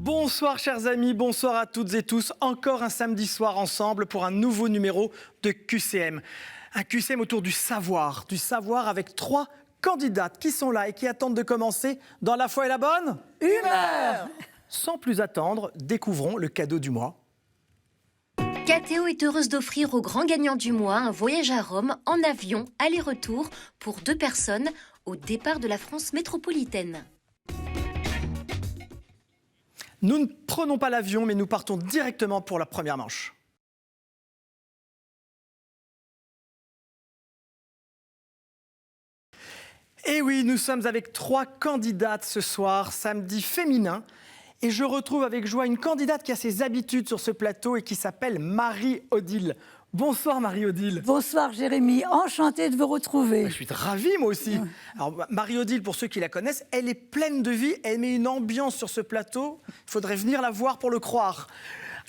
Bonsoir chers amis, bonsoir à toutes et tous. Encore un samedi soir ensemble pour un nouveau numéro de QCM. Un QCM autour du savoir avec 3 candidates qui sont là et qui attendent de commencer dans la foi et la bonne humeur. Sans plus attendre, découvrons le cadeau du mois. KTO est heureuse d'offrir au grand gagnant du mois un voyage à Rome en avion, aller-retour, pour 2 personnes, au départ de la France métropolitaine. Nous ne prenons pas l'avion, mais nous partons directement pour la première manche. Et oui, nous sommes avec 3 candidates ce soir, samedi féminin. Et je retrouve avec joie une candidate qui a ses habitudes sur ce plateau et qui s'appelle Marie-Odile. Bonsoir Marie-Odile. Bonsoir Jérémy, enchantée de vous retrouver. Je suis ravi moi aussi. Alors Marie-Odile, pour ceux qui la connaissent, elle est pleine de vie, elle met une ambiance sur ce plateau. Il faudrait venir la voir pour le croire.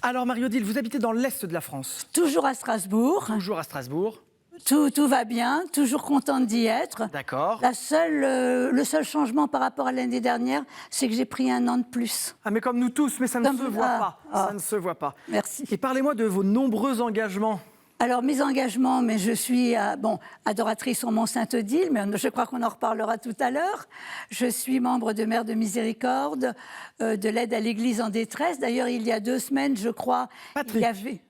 Alors Marie-Odile, vous habitez dans l'Est de la France. Toujours à Strasbourg. Toujours à Strasbourg. Tout va bien, toujours contente d'y être. D'accord. Le seul changement par rapport à l'année dernière, c'est que j'ai pris 1 an de plus. Ah mais comme nous tous, mais ça ne se voit pas. Ça ne se voit pas. Merci. Et parlez-moi de vos nombreux engagements. Alors, mes engagements, mais je suis adoratrice au Mont-Sainte-Odile, mais je crois qu'on en reparlera tout à l'heure. Je suis membre de Mères de Miséricorde, de l'aide à l'Église en détresse. D'ailleurs, il y a 2 semaines, je crois, il y avait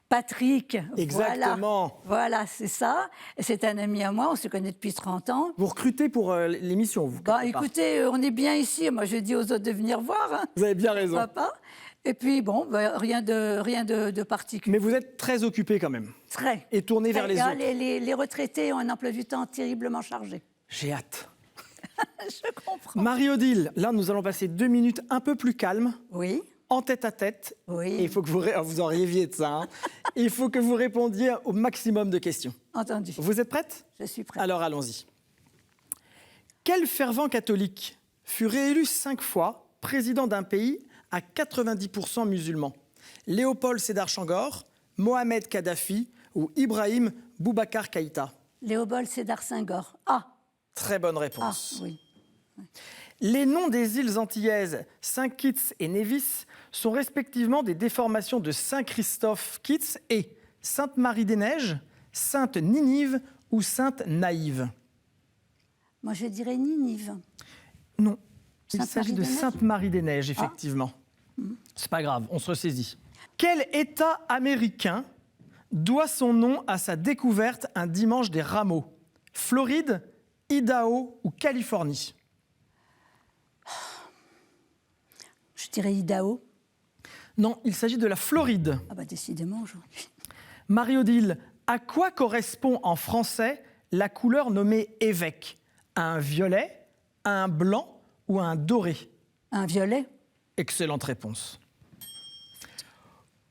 Patrick. Exactement. Voilà, c'est ça. Et c'est un ami à moi, on se connaît depuis 30 ans. Vous recrutez pour l'émission, vous? Écoutez, on est bien ici. Moi, je dis aux autres de venir voir. Hein. Vous avez bien raison. Papa. Et puis, rien de particulier. Mais vous êtes très occupé quand même. Très. Et tourné vers les autres. Les retraités ont un emploi du temps terriblement chargé. J'ai hâte. Je comprends. Marie-Odile, là, nous allons passer 2 minutes un peu plus calmes. Oui. En tête à tête. Oui. Et il faut que vous en rêviez de ça. Hein. Il faut que vous répondiez au maximum de questions. Entendu. Vous êtes prête? Je suis prête. Alors, allons-y. Quel fervent catholique fut réélu 5 fois président d'un pays à 90% musulmans? Léopold Sédar Senghor, Mohamed Kadhafi ou Ibrahim Boubacar Keïta? Léopold Sédar Senghor. Ah. Très bonne réponse. Ah, oui. Les noms des îles antillaises Saint-Kitts et Nevis sont respectivement des déformations de Saint-Christophe-Kitts et Sainte-Marie-des-Neiges, Sainte-Ninive ou Sainte-Naïve. Moi, je dirais Ninive. Non, il s'agit de Sainte-Marie-des-Neiges, effectivement. Ah. C'est pas grave, on se ressaisit. Quel État américain doit son nom à sa découverte un dimanche des Rameaux? Floride, Idaho ou Californie? Je dirais Idaho. Non, il s'agit de la Floride. Ah bah décidément aujourd'hui. Marie-Odile, à quoi correspond en français la couleur nommée évêque? À un violet, à un blanc ou à un doré? Un violet. Excellente réponse.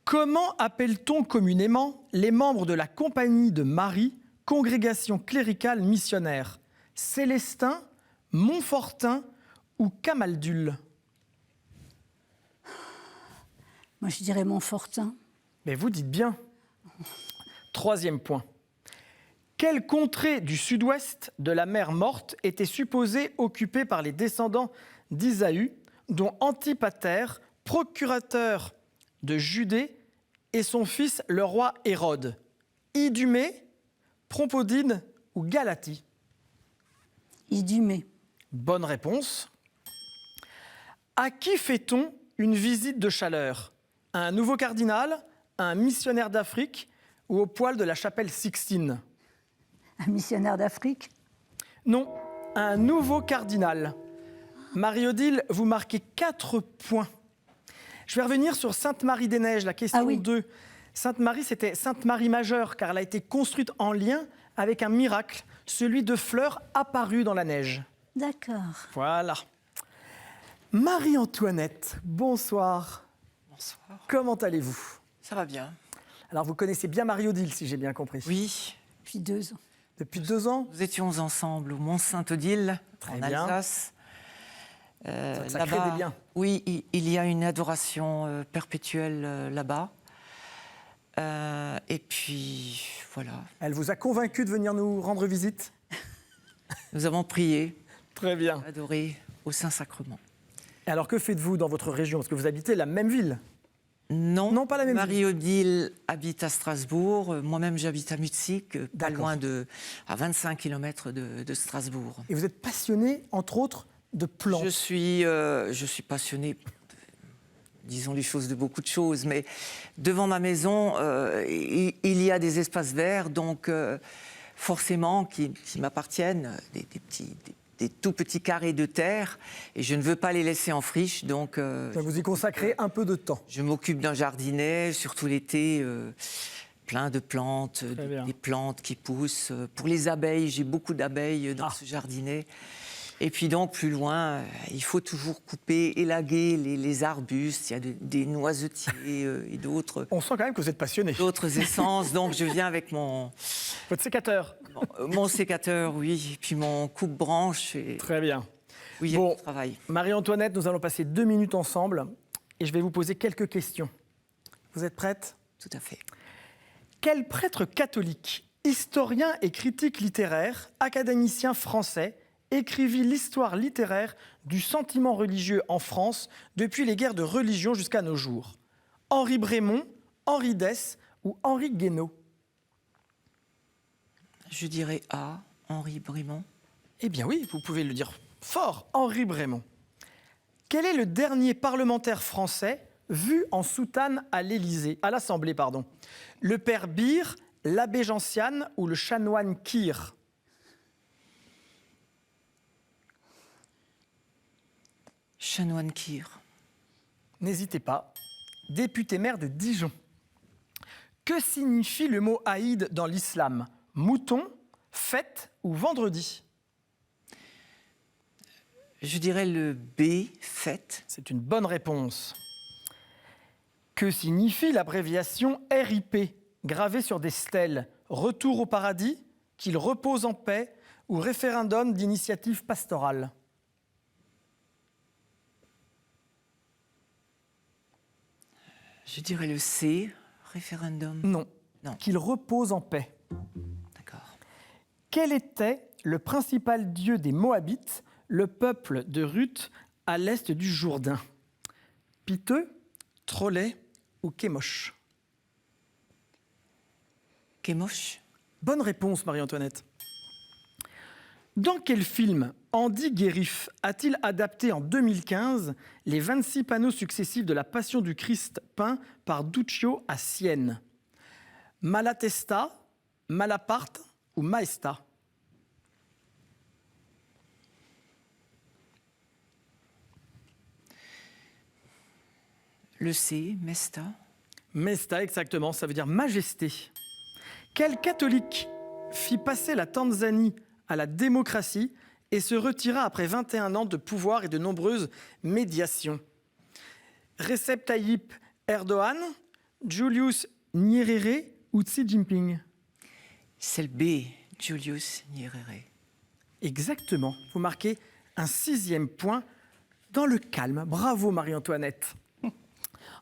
Comment appelle-t-on communément les membres de la Compagnie de Marie, congrégation cléricale missionnaire? Célestin, Montfortin ou Camaldule? Moi, je dirais Montfortin. Mais vous dites bien. 3e point. Quelle contrée du sud-ouest de la mer Morte était supposée occupée par les descendants d'Isaü, dont Antipater, procurateur de Judée, et son fils le roi Hérode? Idumée, Propodide ou Galatie? Idumée. Bonne réponse. À qui fait-on une visite de chaleur? À un nouveau cardinal, à un missionnaire d'Afrique ou au poil de la chapelle Sixtine? Un missionnaire d'Afrique? Non, à un nouveau cardinal. Marie-Odile, vous marquez 4 points. Je vais revenir sur Sainte-Marie-des-Neiges, la question 2. Sainte-Marie, c'était Sainte-Marie majeure, car elle a été construite en lien avec un miracle, celui de fleurs apparues dans la neige. D'accord. Voilà. Marie-Antoinette, bonsoir. Bonsoir. Comment allez-vous? Ça va bien. Alors, vous connaissez bien Marie-Odile, si j'ai bien compris. Oui. Depuis 2 ans. Depuis 2 ans? Nous étions ensemble au Mont-Sainte-Odile, en Alsace. Ça crée des liens. Oui, il y a une adoration perpétuelle là-bas. Et puis, voilà. Elle vous a convaincu de venir nous rendre visite? Nous avons prié, Très bien. adoré au Saint-Sacrement. Alors que faites-vous dans votre région? Parce que vous habitez la même ville. Non, Non, pas la même ville. Marie-Odile habite à Strasbourg. Moi-même, j'habite à Mutzig, pas D'accord. loin à 25 km de Strasbourg. Et vous êtes passionné, entre autres, de plantes. Je suis passionnée, disons les choses, de beaucoup de choses, mais devant ma maison, il y a des espaces verts, donc forcément qui m'appartiennent, des tout petits carrés de terre, et je ne veux pas les laisser en friche, donc Vous y consacrez un peu de temps. je m'occupe d'un jardinet, surtout l'été, plein de plantes, Très bien. des plantes qui poussent. Pour les abeilles, j'ai beaucoup d'abeilles dans Ah. ce jardinet. Et puis donc, plus loin, il faut toujours couper, élaguer les arbustes. Il y a des noisetiers et d'autres On sent quand même que vous êtes passionné. essences. Donc, je viens avec mon sécateur, oui, et puis mon coupe-branche. Très bien. Oui, il y a Bon. du travail. Marie-Antoinette, nous allons passer 2 minutes ensemble et je vais vous poser quelques questions. Vous êtes prête? Tout à fait. Quel prêtre catholique, historien et critique littéraire, académicien français, écrivit l'histoire littéraire du sentiment religieux en France depuis les guerres de religion jusqu'à nos jours? Henri Brémond, Henri Dès ou Henri Guénaud? Je dirais A, Henri Brémond. Eh bien oui, vous pouvez le dire fort, Henri Brémond. Quel est le dernier parlementaire français vu en soutane à l'Assemblée, pardon? Le père Bir, l'abbé Gentiane ou le chanoine Kir? Chanoine Kir. N'hésitez pas. Député maire de Dijon. Que signifie le mot Aïd dans l'islam? Mouton, fête ou vendredi? Je dirais le B, fête. C'est une bonne réponse. Que signifie l'abréviation RIP, gravée sur des stèles? Retour au paradis, qu'il repose en paix ou référendum d'initiative pastorale? Je dirais le C, référendum. Non. Non. Qu'il repose en paix. D'accord. Quel était le principal dieu des Moabites, le peuple de Ruth à l'est du Jourdain? Piteux, Trolet ou Kémosh? Kémosh. Bonne réponse, Marie-Antoinette. Dans quel film Andy Guérif a-t-il adapté en 2015 les 26 panneaux successifs de la Passion du Christ peints par Duccio à Sienne? Malatesta, Malaparte ou Maesta? Le C, Mesta. Mesta, exactement, ça veut dire majesté. Quel catholique fit passer la Tanzanie à la démocratie et se retira après 21 ans de pouvoir et de nombreuses médiations? Recep Tayyip Erdogan, Julius Nyerere ou Xi Jinping? C'est le B, Julius Nyerere. Exactement, vous marquez un 6e point dans le calme. Bravo Marie-Antoinette.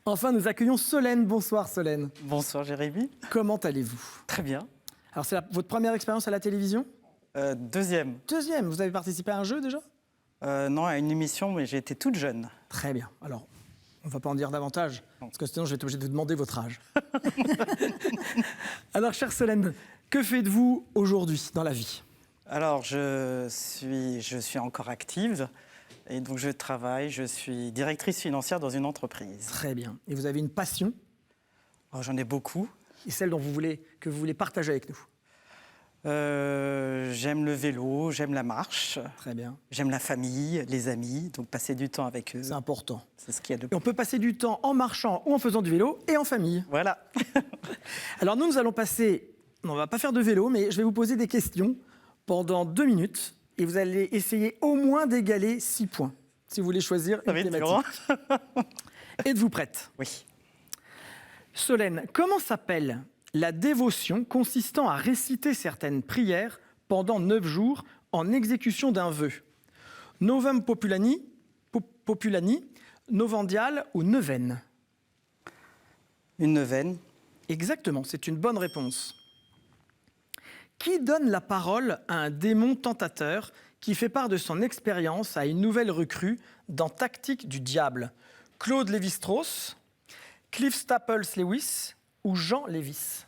Enfin, nous accueillons Solène. Bonsoir Solène. Bonsoir Jérémy. Comment allez-vous? Très bien. Alors, c'est votre première expérience à la télévision? Deuxième. Deuxième, vous avez participé à un jeu déjà? Non, à une émission, mais j'ai été toute jeune. Très bien. Alors, on ne va pas en dire davantage, parce que sinon je vais être obligé de vous demander votre âge. Alors, chère Solène, que faites-vous aujourd'hui dans la vie? Alors, je suis encore active et donc je travaille. Je suis directrice financière dans une entreprise. Très bien. Et vous avez une passion? Alors, j'en ai beaucoup. Et celle que vous voulez partager avec nous? J'aime le vélo, j'aime la marche, Très bien. j'aime la famille, les amis, donc passer du temps avec eux, C'est important. c'est ce qu'il y a de Et plus. on peut passer du temps en marchant ou en faisant du vélo et en famille. Voilà. Alors nous allons passer, on ne va pas faire de vélo, mais je vais vous poser des questions pendant 2 minutes et vous allez essayer au moins d'égaler 6 points, si vous voulez choisir Ça une va être thématique. dur. Êtes-vous prête? Oui. Solène, comment s'appelle la dévotion consistant à réciter certaines prières pendant 9 jours en exécution d'un vœu? Novem Populani, Novendial ou Neuvaine? Une neuvaine. Exactement, c'est une bonne réponse. Qui donne la parole à un démon tentateur qui fait part de son expérience à une nouvelle recrue dans Tactique du diable? Claude Lévi-Strauss, Cliff Staples Lewis ou Jean Lévis?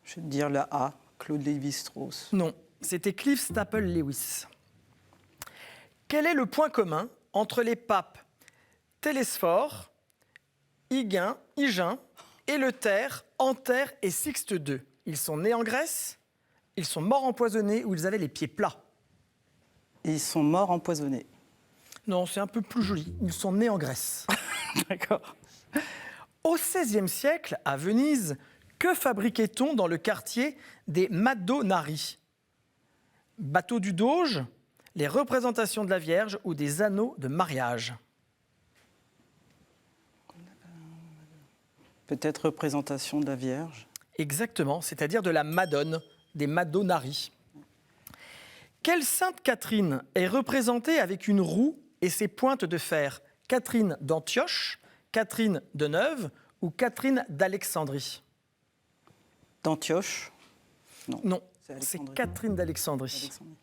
Je vais dire la A, Claude Lévi-Strauss. Non, c'était Cliff Staples Lewis. Quel est le point commun entre les papes Télésphore, Hygin, Éleuthère, Anthère et Sixte II? Ils sont nés en Grèce, ils sont morts empoisonnés ou ils avaient les pieds plats? Ils sont morts empoisonnés. Non, c'est un peu plus joli. Ils sont nés en Grèce. D'accord. Au XVIe siècle, à Venise, que fabriquait-on dans le quartier des Madonari? Bateaux du Doge, les représentations de la Vierge ou des anneaux de mariage? Peut-être représentation de la Vierge. Exactement, c'est-à-dire de la Madone, des Madonari. Quelle sainte Catherine est représentée avec une roue et ses pointes de fer? Catherine d'Antioche, Catherine de Neuve ou Catherine d'Alexandrie? D'Antioche. Non, C'est c'est Alexandrie. Catherine d'Alexandrie. Alexandrie.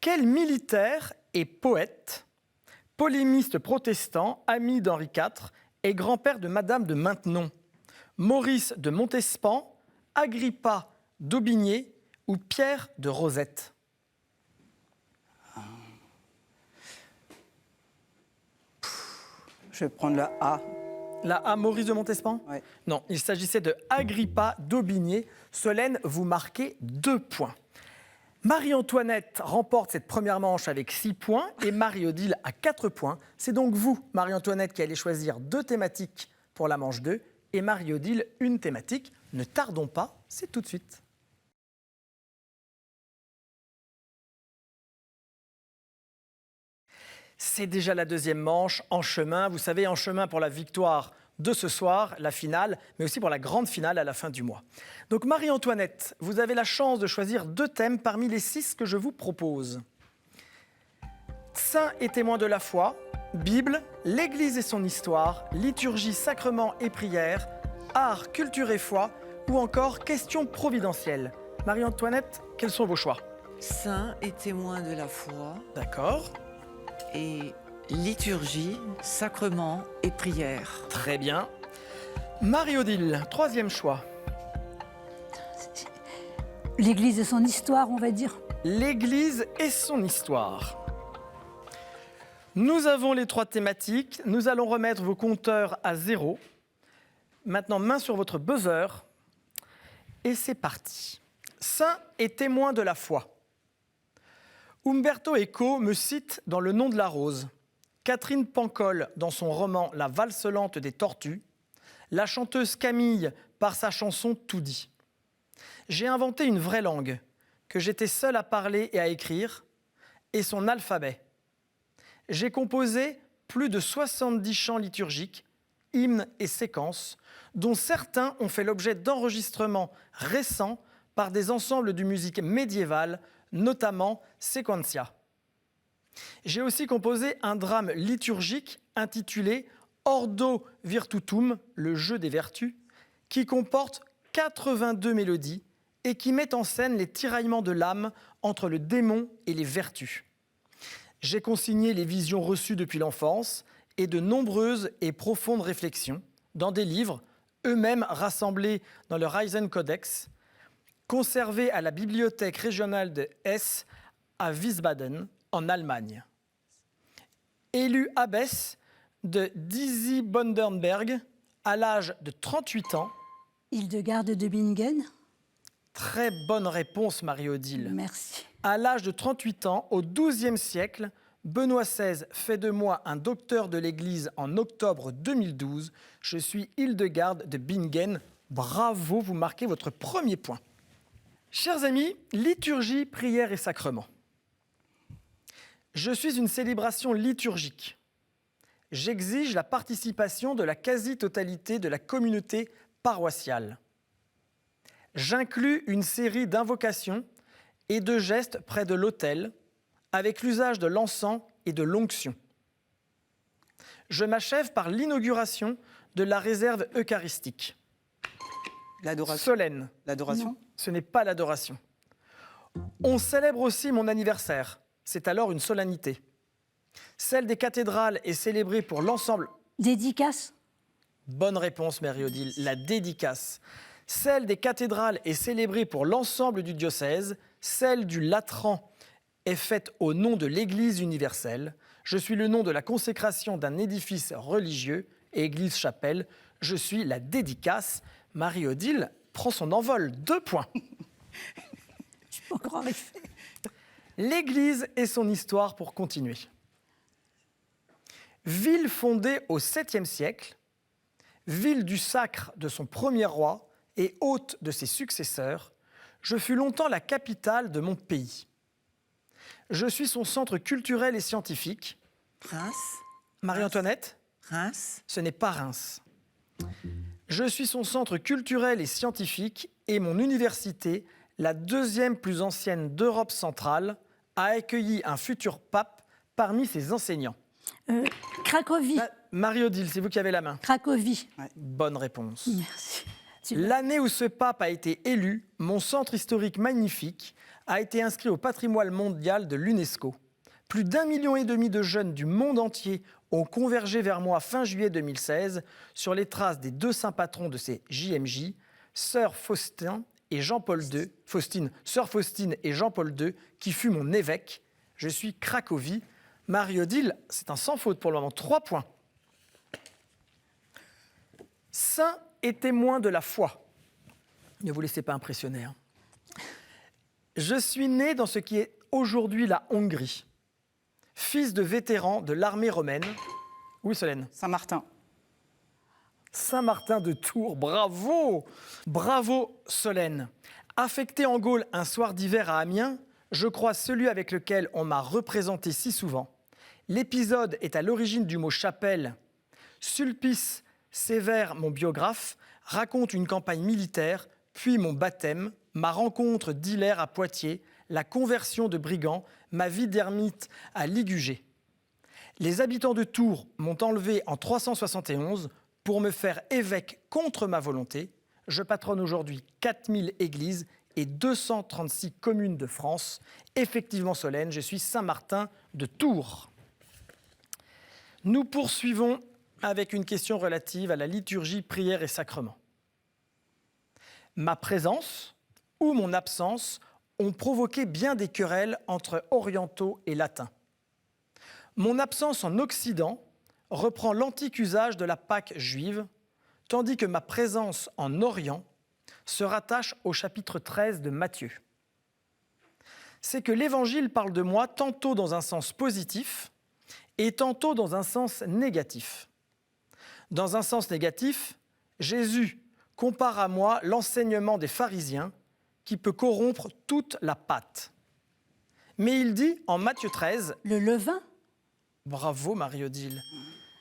Quel militaire et poète, polémiste protestant, ami d'Henri IV et grand-père de Madame de Maintenon? Maurice de Montespan, Agrippa d'Aubigné ou Pierre de Rosette? Je vais prendre la A. La A, Maurice de Montespan? Ouais. Non, il s'agissait de Agrippa d'Aubigné. Solène, vous marquez 2 points. Marie-Antoinette remporte cette première manche avec 6 points et Marie-Odile à 4 points. C'est donc vous, Marie-Antoinette, qui allez choisir 2 thématiques pour la manche 2 et Marie-Odile, une thématique. Ne tardons pas, c'est tout de suite. C'est déjà la deuxième manche, en chemin. Vous savez, en chemin pour la victoire de ce soir, la finale, mais aussi pour la grande finale à la fin du mois. Donc Marie-Antoinette, vous avez la chance de choisir 2 thèmes parmi les 6 que je vous propose. Saints et témoins de la foi, Bible, l'Église et son histoire, liturgie, sacrement et prière, art, culture et foi, ou encore questions providentielles. Marie-Antoinette, quels sont vos choix? Saints et témoins de la foi D'accord, et liturgie, sacrement et prière. très bien. Marie-Odile, 3e choix. L'Église et son histoire, on va dire. L'Église et son histoire. Nous avons les 3 thématiques. Nous allons remettre vos compteurs à 0. Maintenant, main sur votre buzzer. Et c'est parti. Saints et témoins de la foi. Umberto Eco me cite dans Le nom de la rose. Catherine Pancol dans son roman La valse lente des tortues. La chanteuse Camille par sa chanson Tout dit. J'ai inventé une vraie langue que j'étais seule à parler et à écrire, et son alphabet. J'ai composé plus de 70 chants liturgiques, hymnes et séquences, dont certains ont fait l'objet d'enregistrements récents par des ensembles de musique médiévale, notamment Sequentia. J'ai aussi composé un drame liturgique intitulé Ordo Virtutum, le jeu des vertus, qui comporte 82 mélodies et qui met en scène les tiraillements de l'âme entre le démon et les vertus. J'ai consigné les visions reçues depuis l'enfance et de nombreuses et profondes réflexions dans des livres, eux-mêmes rassemblés dans le Reisen Codex, conservés à la bibliothèque régionale de Hesse à Wiesbaden, en Allemagne. Élu abbesse de Disi-Bondernberg à l'âge de 38 ans. Hildegarde de Bingen. Très bonne réponse, Marie-Odile. Merci. À l'âge de 38 ans, au XIIe siècle, Benoît XVI fait de moi un docteur de l'Église en octobre 2012. Je suis Hildegarde de Bingen. Bravo, vous marquez votre premier point. Chers amis, liturgie, prière et sacrement. Je suis une célébration liturgique. J'exige la participation de la quasi-totalité de la communauté paroissiale. J'inclus une série d'invocations et de gestes près de l'autel, avec l'usage de l'encens et de l'onction. Je m'achève par l'inauguration de la réserve eucharistique. L'adoration. Solène, L'adoration. ce n'est pas l'adoration. On célèbre aussi mon anniversaire. C'est alors une solennité. Celle des cathédrales est célébrée pour l'ensemble. Dédicace. Bonne réponse, Marie-Odile, la dédicace. Celle des cathédrales est célébrée pour l'ensemble du diocèse. Celle du Latran est faite au nom de l'Église universelle. Je suis le nom de la consécration d'un édifice religieux, église-chapelle. Je suis la dédicace. Marie-Odile prend son envol. 2 points. Je peux encore arriver. L'Église et son histoire pour continuer. Ville fondée au 7e siècle, ville du sacre de son premier roi et hôte de ses successeurs, je fus longtemps la capitale de mon pays. Je suis son centre culturel et scientifique. Reims. Marie-Antoinette, Reims. ce n'est pas Reims. Je suis son centre culturel et scientifique et mon université, la 2e plus ancienne d'Europe centrale, a accueilli un futur pape parmi ses enseignants. Cracovie. Marie-Odile, c'est vous qui avez la main. Cracovie. Bonne réponse. Merci. L'année où ce pape a été élu, mon centre historique magnifique a été inscrit au patrimoine mondial de l'UNESCO. Plus d'1,5 million de jeunes du monde entier ont convergé vers moi fin juillet 2016 sur les traces des 2 saints patrons de ces JMJ, Sœur Faustine et Jean-Paul II, Sœur Faustine et Jean-Paul II, qui fut mon évêque. Je suis Cracovie. Marie-Odile, c'est un sans faute pour le moment. 3 points. Saint et témoin de la foi. Ne vous laissez pas impressionner. Hein. Je suis né dans ce qui est aujourd'hui la Hongrie. Fils de vétéran de l'armée romaine. Oui, Solène. Saint-Martin. Saint-Martin de Tours, bravo! Bravo, Solène. Affecté en Gaule un soir d'hiver à Amiens, je crois celui avec lequel on m'a représenté si souvent. L'épisode est à l'origine du mot chapelle. Sulpice Sévère, mon biographe, raconte une campagne militaire, puis mon baptême, ma rencontre d'Hilaire à Poitiers, la conversion de Brigand, ma vie d'ermite à Ligugé. Les habitants de Tours m'ont enlevé en 371 pour me faire évêque contre ma volonté. Je patronne aujourd'hui 4000 églises et 236 communes de France. Effectivement, Solène, je suis Saint-Martin de Tours. Nous poursuivons avec une question relative à la liturgie, prière et sacrement. Ma présence ou mon absence ont provoqué bien des querelles entre orientaux et latins. Mon absence en Occident reprend l'antique usage de la Pâque juive, tandis que ma présence en Orient se rattache au chapitre 13 de Matthieu. C'est que l'Évangile parle de moi tantôt dans un sens positif et tantôt dans un sens négatif. Dans un sens négatif, Jésus compare à moi l'enseignement des pharisiens qui peut corrompre toute la pâte. Mais il dit en Matthieu 13... Le levain. Bravo Marie-Odile.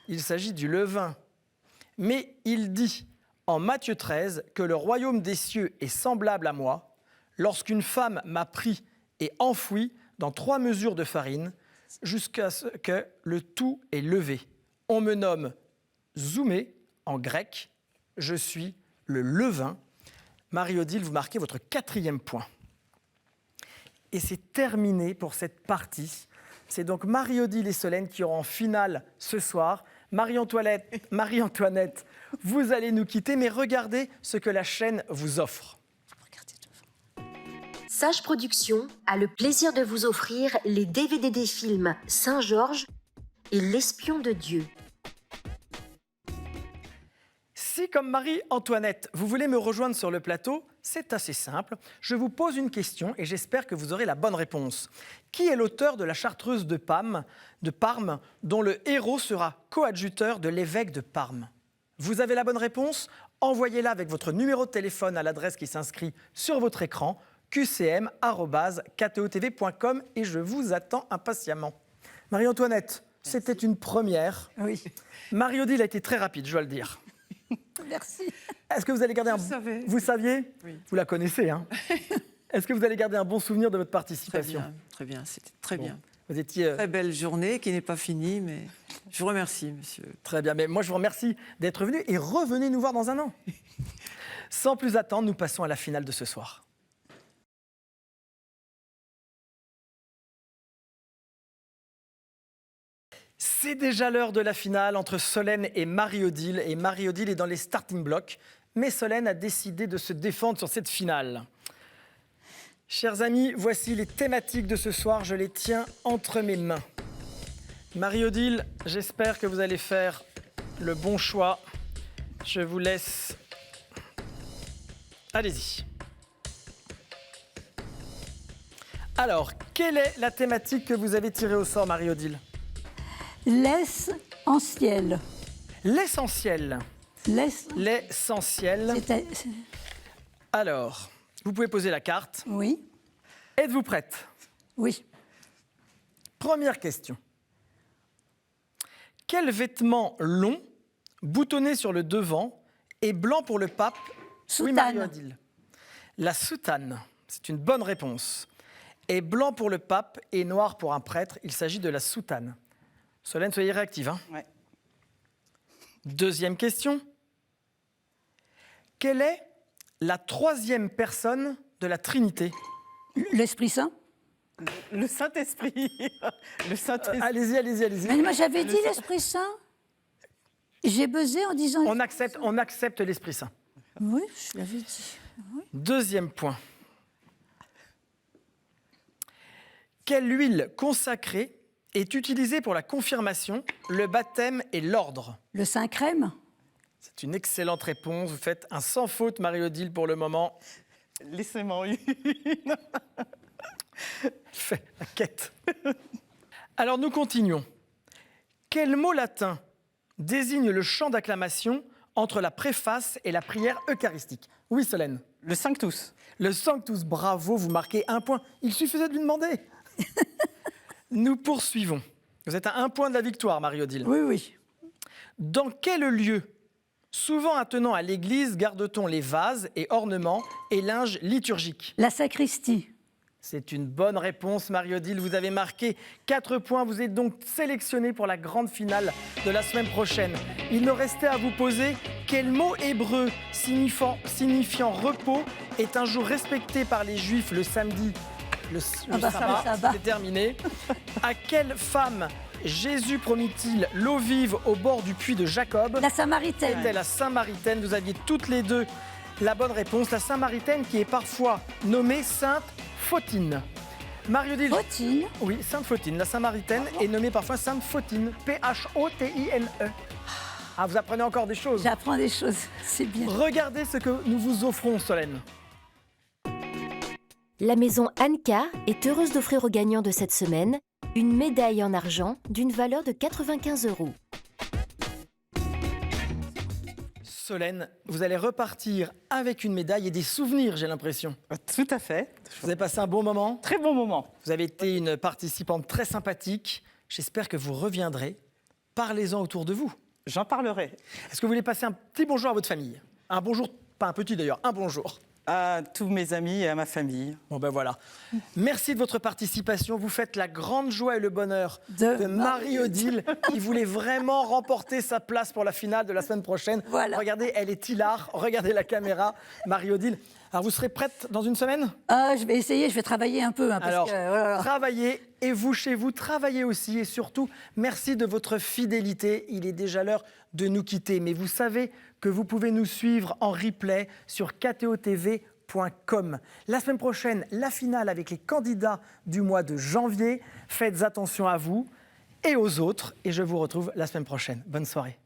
Il s'agit du levain. Mais il dit en Matthieu 13 que le royaume des cieux est semblable à moi lorsqu'une femme m'a pris et enfoui dans 3 mesures de farine jusqu'à ce que le tout est levé. On me nomme Zoumé en grec. Je suis le levain. Marie-Odile, vous marquez votre 4e point. Et c'est terminé pour cette partie. C'est donc Marie-Odile et Solène qui auront en finale ce soir. Marie-Antoinette, vous allez nous quitter, mais regardez ce que la chaîne vous offre. Sage Productions a le plaisir de vous offrir les DVD des films Saint-Georges et L'Espion de Dieu. Si, comme Marie-Antoinette, vous voulez me rejoindre sur le plateau, c'est assez simple. Je vous pose une question et j'espère que vous aurez la bonne réponse. Qui est l'auteur de la Chartreuse de Parme, dont le héros sera coadjuteur de l'évêque de Parme? Vous avez la bonne réponse? Envoyez-la avec votre numéro de téléphone à l'adresse qui s'inscrit sur votre écran, qcm@ktotv.com, et je vous attends impatiemment. Marie-Antoinette, c'était une première. Oui. Marie-Odile a été très rapide, je dois le dire. Merci. Est-ce que vous allez garder Je savais. Vous saviez? Oui. Vous la connaissez, hein? Est-ce que vous allez garder un bon souvenir de votre participation? Très bien, c'était très Bon. bien. Vous étiez... Très belle journée qui n'est pas finie, mais je vous remercie, monsieur. Très bien, mais moi je vous remercie d'être venu et revenez nous voir dans un an. Sans plus attendre, nous passons à la finale de ce soir. C'est déjà l'heure de la finale entre Solène et Marie-Odile. Et Marie-Odile est dans les starting blocks. Mais Solène a décidé de se défendre sur cette finale. Chers amis, voici les thématiques de ce soir. Je les tiens entre mes mains. Marie-Odile, j'espère que vous allez faire le bon choix. Je vous laisse. Allez-y. Alors, quelle est la thématique que vous avez tirée au sort, Marie-Odile? L'essentiel. L'essentiel. L'essentiel. Alors, vous pouvez poser la carte. Oui. Êtes-vous prête? Oui. Première question. Quel vêtement long, boutonné sur le devant, est blanc pour le pape? Soutane. Oui, Marie-Odile. La soutane, c'est une bonne réponse. Est blanc pour le pape et noir pour un prêtre. Il s'agit de la soutane. Solène, soyez réactive. Hein. Ouais. Deuxième question. Quelle est la troisième personne de la Trinité? L'Esprit Saint. Le Saint-Esprit. Le Saint-Esprit. Allez-y. Mais moi, j'avais dit l'Esprit Saint. J'ai buzzé en disant... On accepte l'Esprit Saint. Oui, je l'avais dit. Oui. Deuxième point. Quelle huile consacrée est utilisée pour la confirmation, le baptême et l'ordre? Le Saint-Crème. C'est une excellente réponse. Vous faites un sans faute, Marie-Odile, pour le moment. Laissez-moi une. Fait la quête. Alors, nous continuons. Quel mot latin désigne le chant d'acclamation entre la préface et la prière eucharistique? Oui, Solène. Le Sanctus. Le Sanctus, bravo, vous marquez un point. Il suffisait de lui demander. Nous poursuivons. Vous êtes à un point de la victoire, Marie-Odile. Oui, oui. Dans quel lieu, souvent attenant à l'église, garde-t-on les vases et ornements et linges liturgiques? La sacristie. C'est une bonne réponse, Marie-Odile. Vous avez marqué 4 points. Vous êtes donc sélectionné pour la grande finale de la semaine prochaine. Il me restait à vous poser quel mot hébreu signifiant repos est un jour respecté par les Juifs le samedi? Le sabbat, c'est terminé. À quelle femme Jésus promit-il l'eau vive au bord du puits de Jacob? La Samaritaine. C'était la Samaritaine. Vous aviez toutes les deux la bonne réponse. La Samaritaine qui est parfois nommée Sainte Photine. Marie-Odile. Photine. Oui, Sainte Photine. La Samaritaine est nommée parfois Sainte Photine. P-H-O-T-I-N-E. Ah, vous apprenez encore des choses. J'apprends des choses, c'est bien. Regardez ce que nous vous offrons, Solène. La maison Anka est heureuse d'offrir aux gagnants de cette semaine une médaille en argent d'une valeur de 95 €. Solène, vous allez repartir avec une médaille et des souvenirs, j'ai l'impression. Tout à fait. Vous avez passé un bon moment. Très bon moment. Vous avez été une participante très sympathique. J'espère que vous reviendrez. Parlez-en autour de vous. J'en parlerai. Est-ce que vous voulez passer un petit bonjour à votre famille? Un bonjour, pas un petit d'ailleurs, un bonjour. À tous mes amis et à ma famille. Bon ben voilà. Merci de votre participation. Vous faites la grande joie et le bonheur De de Marie-Odile qui voulait vraiment remporter sa place pour la finale de la semaine prochaine. Voilà. Regardez, elle est hilar. Regardez la caméra, Marie-Odile. Alors vous serez prête dans une semaine? Je vais essayer, je vais travailler un peu. Hein, parce Alors, que, voilà. travaillez et vous, chez vous, travaillez aussi. Et surtout, merci de votre fidélité. Il est déjà l'heure de nous quitter. Mais vous savez que vous pouvez nous suivre en replay sur ktotv.com. La semaine prochaine, la finale avec les candidats du mois de janvier. Faites attention à vous et aux autres. Et je vous retrouve la semaine prochaine. Bonne soirée.